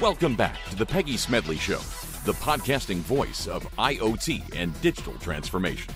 Welcome back to the Peggy Smedley Show, the podcasting voice of IoT and digital transformation.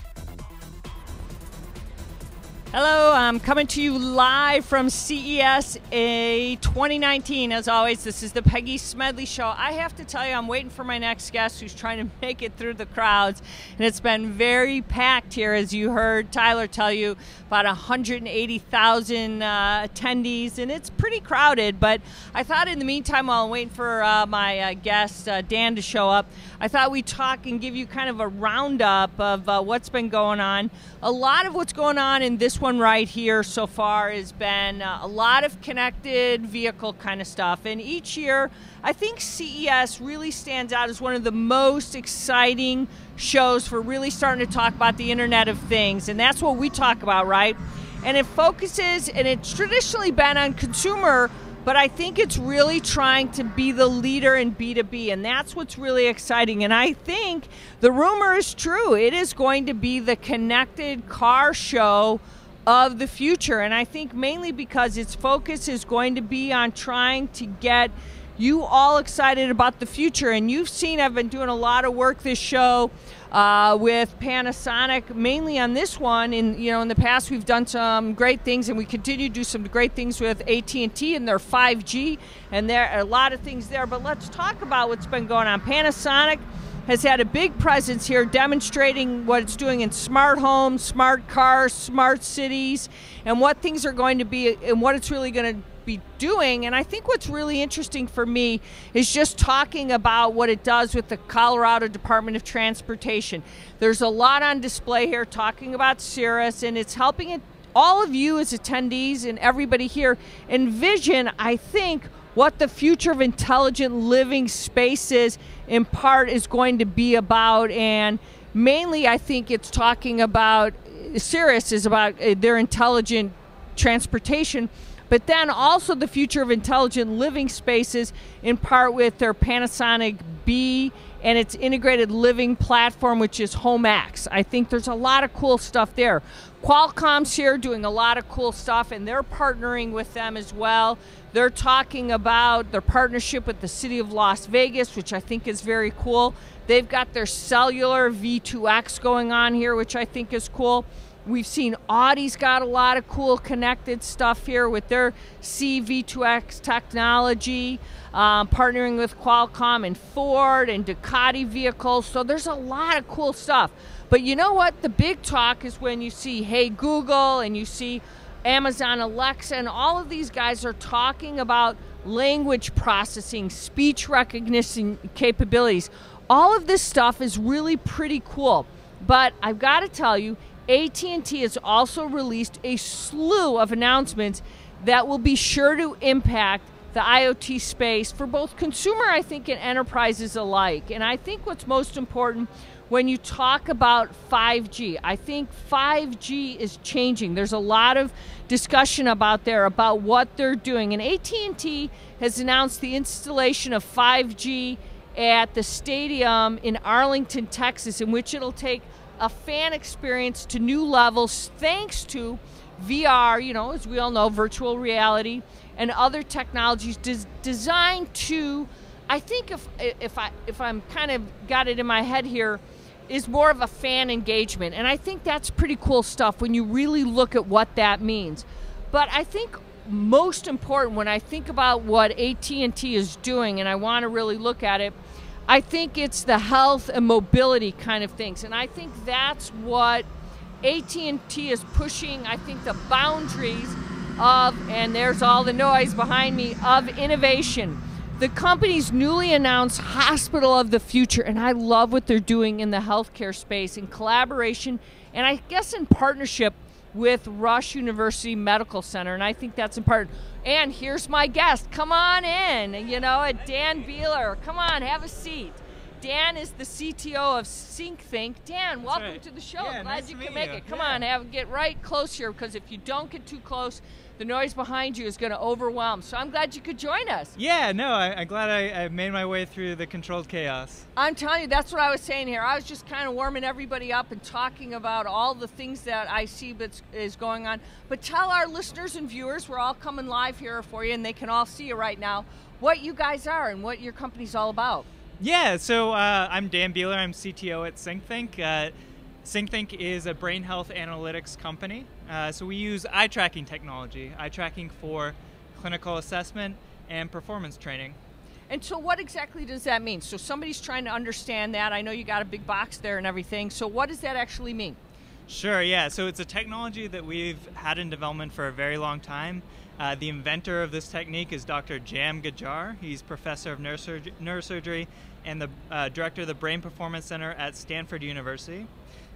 Hello, I'm coming to you live from CES 2019. As always, this is the Peggy Smedley Show. I have to tell you, I'm waiting for my next guest who's trying to make it through the crowds. And it's been very packed here, as you heard Tyler tell you, about 180,000 attendees. And it's pretty crowded. But I thought in the meantime, while I'm waiting for my guest, Dan, to show up, I thought we'd talk and give you kind of a roundup of what's been going on. A lot of what's going on in this one right here so far has been a lot of connected vehicle kind of stuff. And each year, I think CES really stands out as one of the most exciting shows for really starting to talk about the Internet of Things. And that's what we talk about, right? And it focuses, and it's traditionally been on consumer, but I think it's really trying to be the leader in B2B, and that's what's really exciting. And I think the rumor is true. It is going to be the connected car show of the future, and I think mainly because its focus is going to be on trying to get you all excited about the future. And you've seen I've been doing a lot of work this show with Panasonic, mainly on this one. And in the past we've done some great things, and we continue to do some great things with AT&T and their 5G, and there are a lot of things there. But let's talk about what's been going on. Panasonic has had a big presence here demonstrating what it's doing in smart homes, smart cars, smart cities, and what things are going to be and what it's really going to be doing. And I think what's really interesting for me is just talking about what it does with the Colorado Department of Transportation. There's a lot on display here talking about Cirrus, and it's helping all of you as attendees and everybody here envision, I think, what the future of intelligent living spaces in part is going to be about. And mainly I think it's talking about, Cirrus is about their intelligent transportation, but then also the future of intelligent living spaces in part with their Panasonic Bee and its integrated living platform, which is HomeX. I think there's a lot of cool stuff there. Qualcomm's here doing a lot of cool stuff, and they're partnering with them as well. They're talking about their partnership with the city of Las Vegas, which I think is very cool. They've got their cellular V2X going on here, which I think is cool. We've seen Audi's got a lot of cool connected stuff here with their CV2X technology, partnering with Qualcomm and Ford and Ducati vehicles. So there's a lot of cool stuff. But you know what? The big talk is when you see, hey, Google, and you see Amazon Alexa, and all of these guys are talking about language processing, speech recognition capabilities. All of this stuff is really pretty cool. But I've got to tell you, AT&T has also released a slew of announcements that will be sure to impact the IoT space for both consumer, I think, and enterprises alike. And I think what's most important when you talk about 5G, I think 5G is changing. There's a lot of discussion about what they're doing. And AT&T has announced the installation of 5G at the stadium in Arlington, Texas, in which it'll take a fan experience to new levels thanks to VR, as we all know, virtual reality and other technologies designed to, I think if I'm kind of got it in my head here, is more of a fan engagement. And I think that's pretty cool stuff when you really look at what that means. But I think most important when I think about what AT&T is doing, and I want to really look at it, I think it's the health and mobility kind of things. And I think that's what AT&T is pushing, I think, the boundaries of, and there's all the noise behind me, of innovation. The company's newly announced Hospital of the Future, and I love what they're doing in the healthcare space in collaboration, and I guess in partnership with Rush University Medical Center, and I think that's important. And here's my guest. Come on in, Dan Beeler. Come on, have a seat. Dan is the CTO of SyncThink. Dan, welcome to the show. Yeah, Glad nice you to could meet make you. it. Come on, get right close here, because if you don't get too close, the noise behind you is going to overwhelm. So I'm glad you could join us. Yeah, no, I'm glad I made my way through the controlled chaos. I'm telling you, that's what I was saying here. I was just kind of warming everybody up and talking about all the things that I see that is going on. But tell our listeners and viewers, we're all coming live here for you, and they can all see you right now, what you guys are and what your company's all about. Yeah, so I'm Dan Beeler. I'm CTO at SyncThink. SyncThink is a brain health analytics company. So we use eye tracking technology, eye tracking for clinical assessment and performance training. And so what exactly does that mean? So somebody's trying to understand that. I know you got a big box there and everything. So what does that actually mean? Sure, yeah. So it's a technology that we've had in development for a very long time. The inventor of this technique is Dr. Jam Gajar. He's professor of neurosurgery and the director of the Brain Performance Center at Stanford University.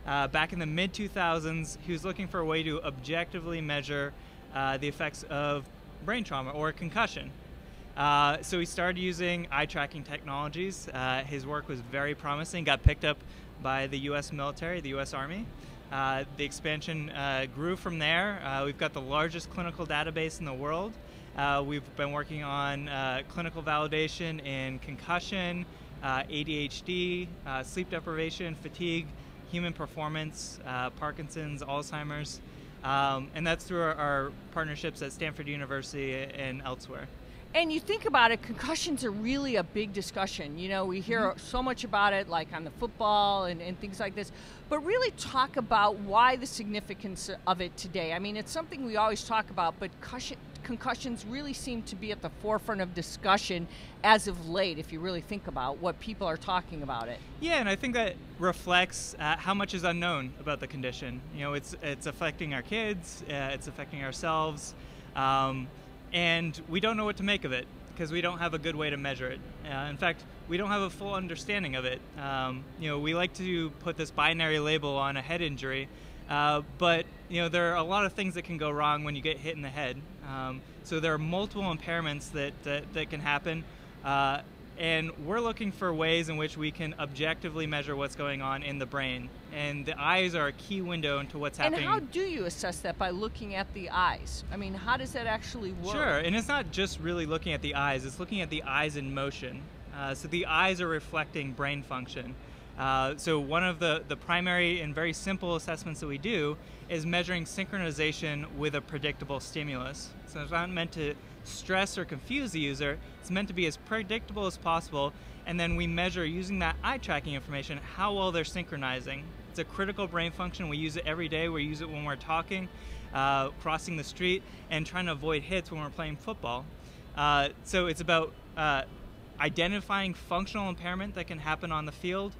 Back in the mid-2000s, he was looking for a way to objectively measure the effects of brain trauma or concussion. So he started using eye tracking technologies. His work was very promising, got picked up by the U.S. military, the U.S. Army. The expansion grew from there. We've got the largest clinical database in the world. We've been working on clinical validation in concussion, ADHD, sleep deprivation, fatigue, human performance, Parkinson's, Alzheimer's, and that's through our partnerships at Stanford University and elsewhere. And you think about it, concussions are really a big discussion. You know, we hear so much about it, like on the football and things like this, but really talk about why the significance of it today. I mean, it's something we always talk about, but concussions really seem to be at the forefront of discussion as of late, if you really think about what people are talking about it. Yeah, and I think that reflects how much is unknown about the condition. You know, it's affecting our kids, it's affecting ourselves, and we don't know what to make of it because we don't have a good way to measure it. In fact, we don't have a full understanding of it. You know, we like to put this binary label on a head injury, but you know, there are a lot of things that can go wrong when you get hit in the head. So there are multiple impairments that can happen, and we're looking for ways in which we can objectively measure what's going on in the brain. And the eyes are a key window into what's happening. And how do you assess that? By looking at the eyes? I mean, how does that actually work? Sure, and it's not just really looking at the eyes, it's looking at the eyes in motion. So the eyes are reflecting brain function. So one of the primary and very simple assessments that we do is measuring synchronization with a predictable stimulus. So it's not meant to stress or confuse the user, it's meant to be as predictable as possible, and then we measure, using that eye tracking information, how well they're synchronizing. It's a critical brain function. We use it every day. We use it when we're talking, crossing the street, and trying to avoid hits when we're playing football. So it's about identifying functional impairment that can happen on the field,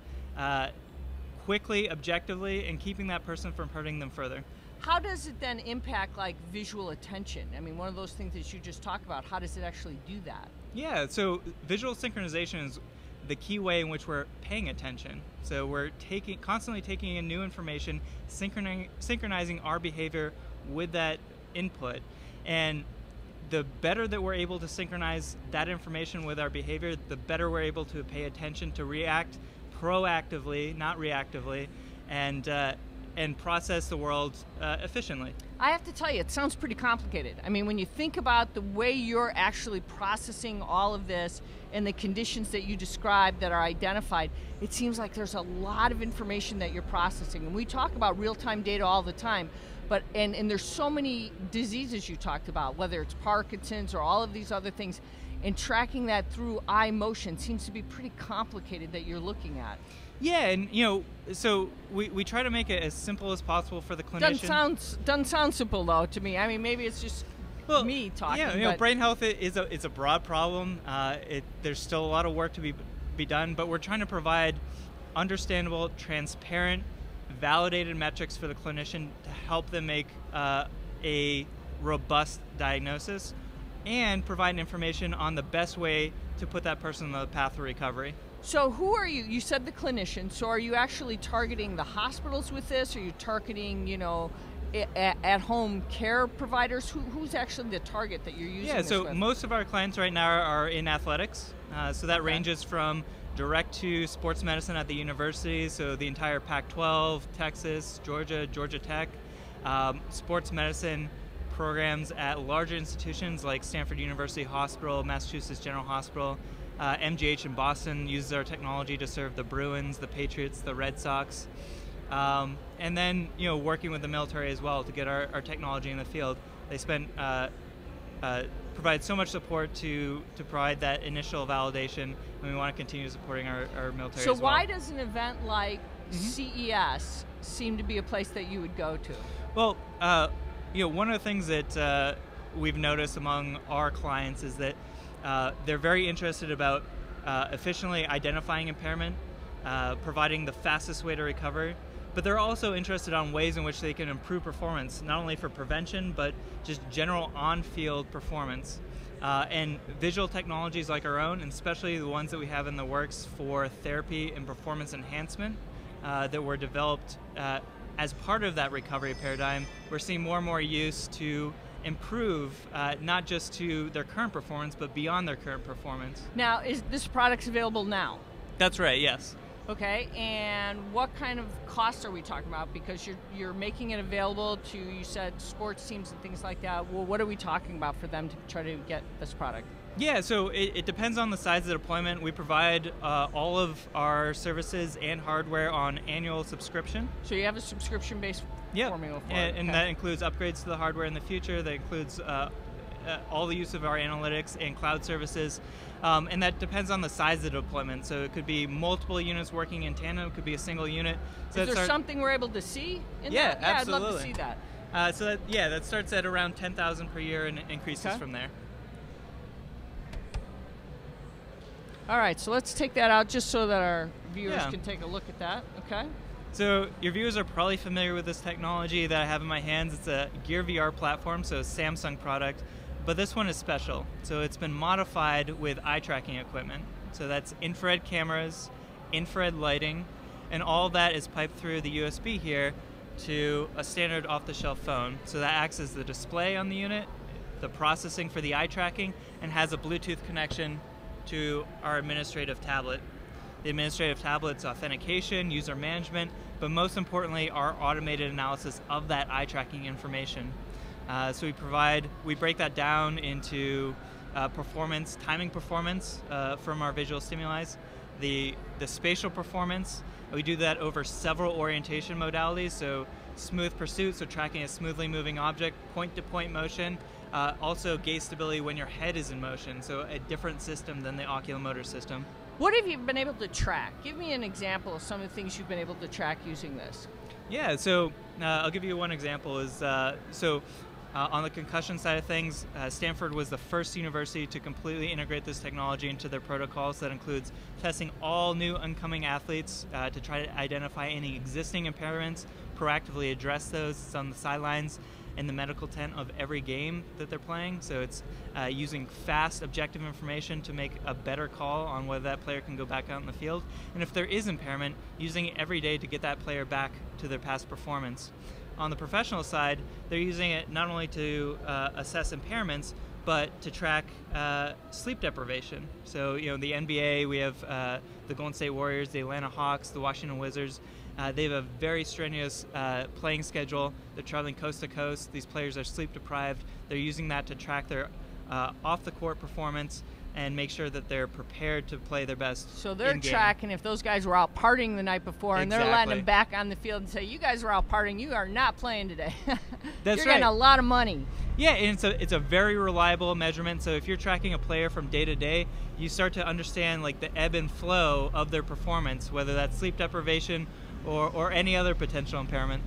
quickly, objectively, and keeping that person from hurting them further. How does it then impact like visual attention? I mean, one of those things that you just talked about, how does it actually do that? Yeah, so visual synchronization is the key way in which we're paying attention. So we're constantly taking in new information, synchronizing our behavior with that input. And the better that we're able to synchronize that information with our behavior, the better we're able to pay attention, to react proactively, not reactively, and process the world efficiently. I have to tell you, it sounds pretty complicated. I mean, when you think about the way you're actually processing all of this and the conditions that you described that are identified, it seems like there's a lot of information that you're processing. And we talk about real-time data all the time, but and there's so many diseases you talked about, whether it's Parkinson's or all of these other things, and tracking that through eye motion seems to be pretty complicated that you're looking at. Yeah, and you know, so we try to make it as simple as possible for the clinician. Doesn't sound simple though to me. I mean, maybe it's just me talking. Yeah, you know, brain health is a broad problem. There's still a lot of work to be done, but we're trying to provide understandable, transparent, validated metrics for the clinician to help them make a robust diagnosis and provide information on the best way to put that person on the path to recovery. So who are you? You said the clinician. So are you actually targeting the hospitals with this? Are you targeting, you know, at-home care providers? Who's actually the target that you're using this so with? most of our clients right now are in athletics. So that ranges from direct to sports medicine at the university, so the entire Pac-12, Texas, Georgia, Georgia Tech, sports medicine programs at larger institutions like Stanford University Hospital, Massachusetts General Hospital. MGH in Boston uses our technology to serve the Bruins, the Patriots, the Red Sox. And then, working with the military as well to get our technology in the field. They provide so much support to provide that initial validation, and we want to continue supporting our military as well. So why does an event like CES seem to be a place that you would go to? Well, one of the things that we've noticed among our clients is that they're very interested about efficiently identifying impairment, providing the fastest way to recover, but they're also interested on ways in which they can improve performance, not only for prevention, but just general on-field performance. And visual technologies like our own, and especially the ones that we have in the works for therapy and performance enhancement that were developed as part of that recovery paradigm, we're seeing more and more use to improve not just to their current performance, but beyond their current performance. Now, is this product available now? That's right, yes. Okay, and what kind of costs are we talking about? Because you're making it available to, you said, sports teams and things like that. Well, what are we talking about for them to try to get this product? Yeah, so it depends on the size of the deployment. We provide all of our services and hardware on annual subscription. So you have a subscription-based formula for it. And that includes upgrades to the hardware in the future. That includes all the use of our analytics and cloud services. And that depends on the size of the deployment. So it could be multiple units working in tandem. It could be a single unit. So is there something we're able to see in that? Yeah, absolutely. I'd love to see that. That starts at around 10,000 per year and increases from there. All right, so let's take that out just so that our viewers can take a look at that. Okay. So your viewers are probably familiar with this technology that I have in my hands. It's a Gear VR platform, so a Samsung product. But this one is special. So it's been modified with eye tracking equipment. So that's infrared cameras, infrared lighting, and all that is piped through the USB here to a standard off-the-shelf phone. So that acts as the display on the unit, the processing for the eye tracking, and has a Bluetooth connection to our administrative tablet. The administrative tablet's authentication, user management, but most importantly, our automated analysis of that eye tracking information. So we break that down into performance, timing performance from our visual stimuli, the spatial performance. We do that over several orientation modalities, so smooth pursuit, so tracking a smoothly moving object, point-to-point motion, also gaze stability when your head is in motion, so a different system than the oculomotor system. What have you been able to track? Give me an example of some of the things you've been able to track using this. Yeah, so I'll give you one example. On the concussion side of things, Stanford was the first university to completely integrate this technology into their protocols. That includes testing all new incoming athletes to try to identify any existing impairments, proactively address those. It's on the sidelines in the medical tent of every game that they're playing. So it's using fast, objective information to make a better call on whether that player can go back out in the field. And if there is impairment, using it every day to get that player back to their past performance. On the professional side, they're using it not only to assess impairments, but to track sleep deprivation. So, the NBA, we have the Golden State Warriors, the Atlanta Hawks, the Washington Wizards. They have a very strenuous playing schedule. They're traveling coast to coast. These players are sleep deprived. They're using that to track their off-the-court performance and make sure that they're prepared to play their best. So they're tracking if those guys were out partying the night before, and they're letting them back on the field and say, you guys were out partying, you are not playing today. That's You're getting a lot of money. Yeah, and it's a very reliable measurement. So if you're tracking a player from day to day, you start to understand like the ebb and flow of their performance, whether that's sleep deprivation or any other potential impairment.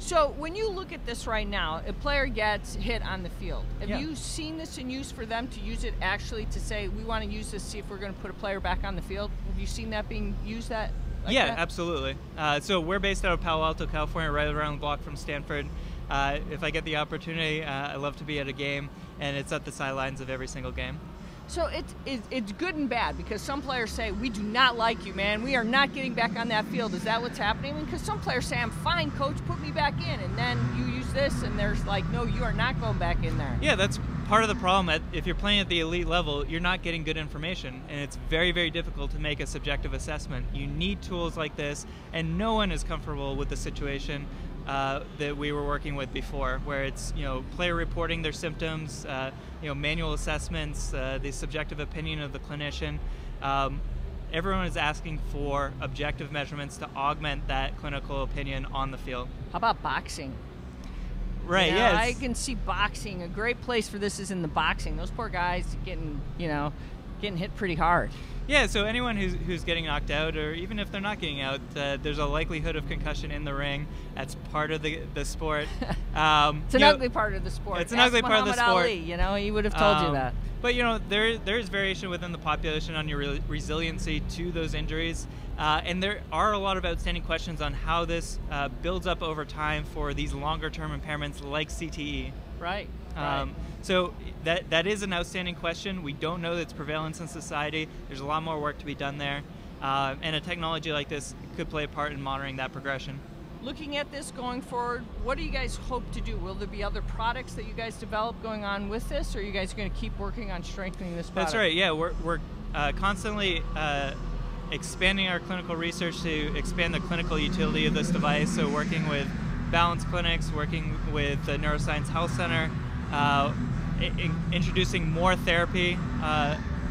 So when you look at this right now, a player gets hit on the field. Have you seen this in use for them to use it actually to say, we want to use this, see if we're going to put a player back on the field? Have you seen that being used like that? Absolutely. So we're based out of Palo Alto, California, right around the block from Stanford. If I get the opportunity, I love to be at a game, and it's at the sidelines of every single game. So it's good and bad, because some players say, we do not like you, man. We are not getting back on that field. Is that what's happening? Because some players say, I'm fine, coach, put me back in. And then you use this, and there's like, no, you are not going back in there. Yeah, that's part of the problem. If you're playing at the elite level, you're not getting good information, and it's very, very difficult to make a subjective assessment. You need tools like this, and no one is comfortable with the situation that we were working with before, where it's player reporting their symptoms, manual assessments, the subjective opinion of the clinician. Everyone is asking for objective measurements to augment that clinical opinion on the field. How about boxing? Right. Yeah, I can see boxing. A great place for this is in the boxing. Those poor guys getting hit pretty hard. Yeah, so anyone who's getting knocked out, or even if they're not getting out, there's a likelihood of concussion in the ring. That's part of the sport. It's an ugly part of the sport. It's an ugly part of the sport. Ali, he would have told you that. But there is variation within the population on your resiliency to those injuries, and there are a lot of outstanding questions on how this builds up over time for these longer-term impairments like CTE. Right. So that is an outstanding question. We don't know its prevalence in society. There's a lot more work to be done there, and a technology like this could play a part in monitoring that progression. Looking at this going forward, what do you guys hope to do? Will there be other products that you guys develop going on with this, or are you guys going to keep working on strengthening this product? That's right. Yeah, we're constantly expanding our clinical research to expand the clinical utility of this device. So working with Balance Clinics, working with the Neuroscience Health Center, introducing more therapy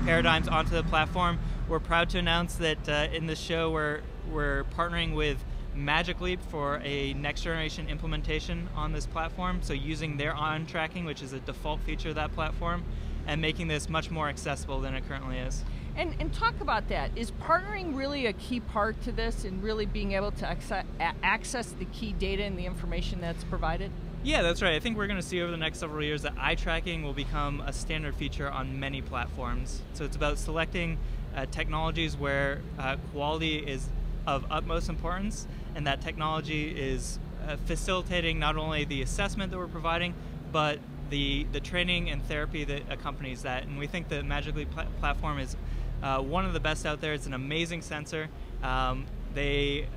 paradigms onto the platform. We're proud to announce that in this show we're partnering with Magic Leap for a next generation implementation on this platform, so using their on tracking, which is a default feature of that platform, and making this much more accessible than it currently is. And talk about that. Is partnering really a key part to this, and really being able to access the key data and the information that's provided? Yeah, that's right. I think we're going to see over the next several years that eye tracking will become a standard feature on many platforms. So it's about selecting technologies where quality is of utmost importance, and that technology is facilitating not only the assessment that we're providing, but the training and therapy that accompanies that. And we think the Magic Leap platform is one of the best out there. It's an amazing sensor. I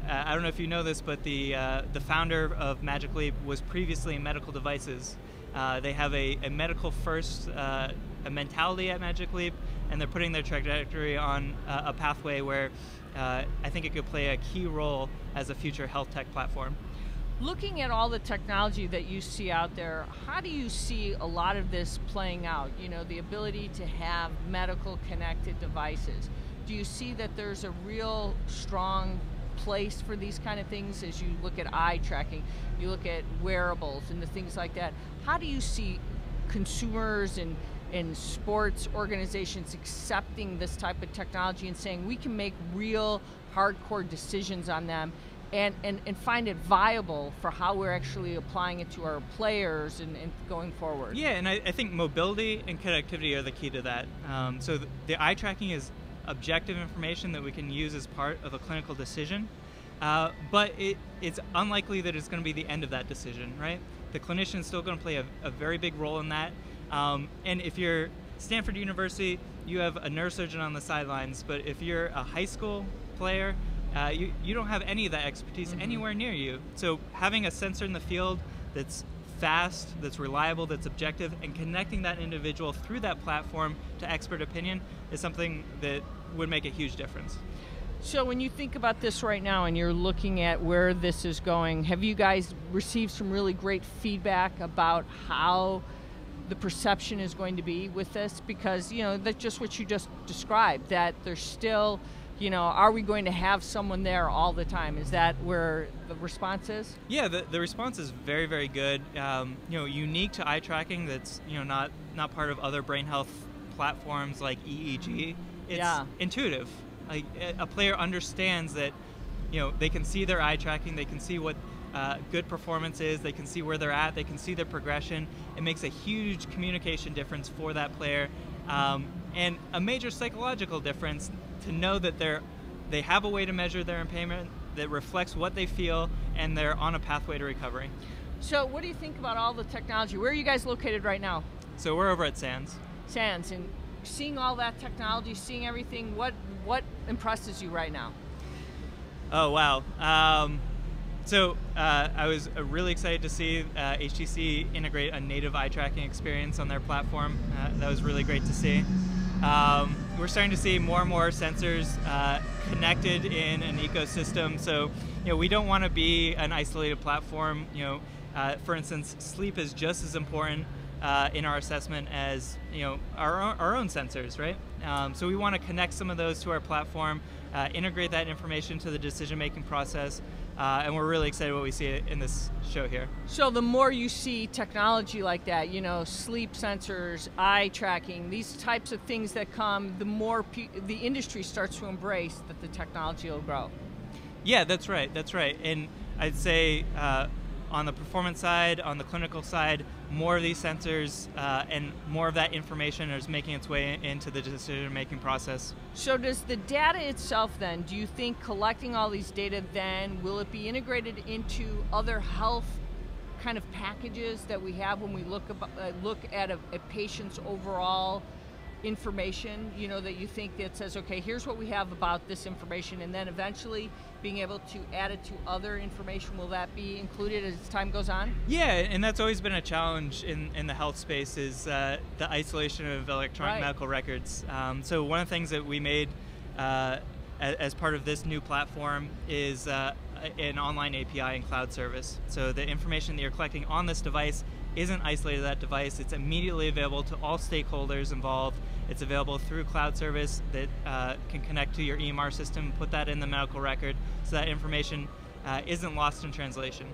don't know if you know this, but the founder of Magic Leap was previously in medical devices. They have a medical first a mentality at Magic Leap, and they're putting their trajectory on a pathway where I think it could play a key role as a future health tech platform. Looking at all the technology that you see out there, how do you see a lot of this playing out? The ability to have medical connected devices. Do you see that there's a real strong place for these kind of things as you look at eye tracking, you look at wearables and the things like that? How do you see consumers and sports organizations accepting this type of technology and saying we can make real hardcore decisions on them and find it viable for how we're actually applying it to our players and going forward? Yeah, and I think mobility and connectivity are the key to that. So the eye tracking is objective information that we can use as part of a clinical decision, but it's unlikely that it's going to be the end of that decision, right? The clinician is still going to play a very big role in that. And if you're Stanford University, you have a neurosurgeon on the sidelines, but if you're a high school player, you don't have any of that expertise anywhere near you. So having a sensor in the field that's fast, that's reliable, that's objective, and connecting that individual through that platform to expert opinion is something that would make a huge difference. So when you think about this right now and you're looking at where this is going, have you guys received some really great feedback about how the perception is going to be with this? Because, that's just what you just described, that there's still, are we going to have someone there all the time? Is that where the response is? Yeah, the response is very, very good. Unique to eye tracking that's, not part of other brain health platforms like EEG. It's intuitive. Like a player understands that, they can see their eye tracking, they can see what good performance is, they can see where they're at, they can see their progression. It makes a huge communication difference for that player, and a major psychological difference to know that they have a way to measure their impairment that reflects what they feel, and they're on a pathway to recovery. So what do you think about all the technology? Where are you guys located right now? So we're over at SANS. SANS, and seeing all that technology, seeing everything, what impresses you right now? Oh, wow. So I was really excited to see HTC integrate a native eye tracking experience on their platform. That was really great to see. We're starting to see more and more sensors connected in an ecosystem. So, we don't want to be an isolated platform. For instance, sleep is just as important in our assessment as our own sensors, right? So we want to connect some of those to our platform, integrate that information to the decision-making process. And we're really excited what we see in this show here. So the more you see technology like that, sleep sensors, eye tracking, these types of things that come, the more the industry starts to embrace that the technology will grow. Yeah, that's right. And I'd say on the performance side, on the clinical side, more of these sensors and more of that information is making its way into the decision-making process. So does the data itself then, do you think collecting all these data then, will it be integrated into other health kind of packages that we have when we look at a patient's overall information, that you think that says, okay, here's what we have about this information, and then eventually being able to add it to other information, will that be included as time goes on? Yeah, and that's always been a challenge in the health space is the isolation of electronic medical records. So one of the things that we made as part of this new platform is an online API and cloud service. So the information that you're collecting on this device isn't isolated to that device. It's immediately available to all stakeholders involved. It's available through cloud service that can connect to your EMR system, put that in the medical record, so that information isn't lost in translation.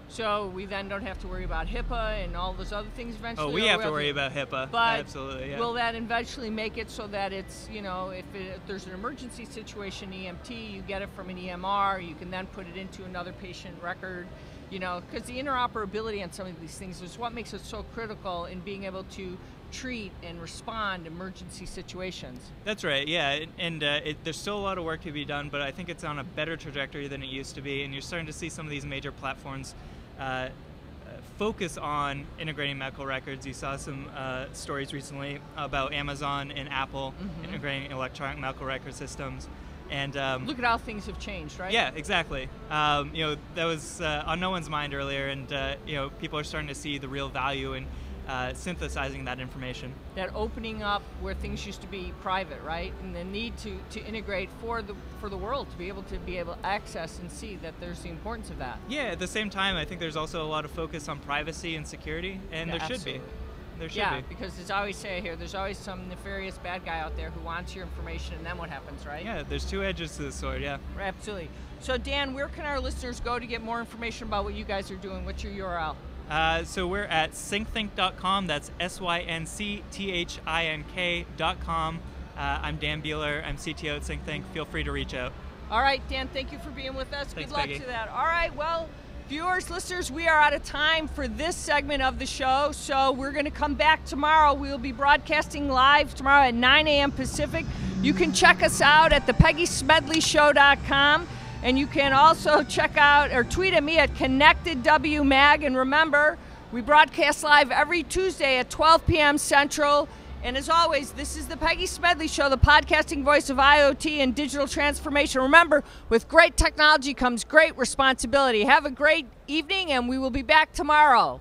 So we then don't have to worry about HIPAA and all those other things eventually? Oh, we have to worry about HIPAA, but absolutely, yeah. Will that eventually make it so that it's, if there's an emergency situation, EMT, you get it from an EMR, you can then put it into another patient record, because the interoperability on some of these things is what makes it so critical in being able to treat and respond to emergency situations. That's right, yeah, and there's still a lot of work to be done, but I think it's on a better trajectory than it used to be, and you're starting to see some of these major platforms focus on integrating medical records. You saw some stories recently about Amazon and Apple integrating electronic medical record systems. And look at how things have changed, right? Yeah, exactly. That was on no one's mind earlier, and people are starting to see the real value in synthesizing that information. That opening up where things used to be private, right? And the need to integrate for the world to be able to access and see that there's the importance of that. Yeah, at the same time, I think there's also a lot of focus on privacy and security, and there should be. There should be. Because as I always say here, there's always some nefarious bad guy out there who wants your information, and then what happens, right? Yeah, there's two edges to the sword, yeah. Absolutely. So Dan, where can our listeners go to get more information about what you guys are doing? What's your URL? So we're at SyncThink.com. That's SyncThink.com. I'm Dan Beeler. I'm CTO at SyncThink. Feel free to reach out. All right, Dan, thank you for being with us. Thanks, good luck Peggy. to that. All right, well, viewers, listeners, we are out of time for this segment of the show, so we're going to come back tomorrow. We'll be broadcasting live tomorrow at 9 a.m. Pacific. You can check us out at thepeggysmedleyshow.com. And you can also check out or tweet at me at ConnectedWMag. And remember, we broadcast live every Tuesday at 12 p.m. Central. And as always, this is the Peggy Smedley Show, the podcasting voice of IoT and digital transformation. Remember, with great technology comes great responsibility. Have a great evening, and we will be back tomorrow.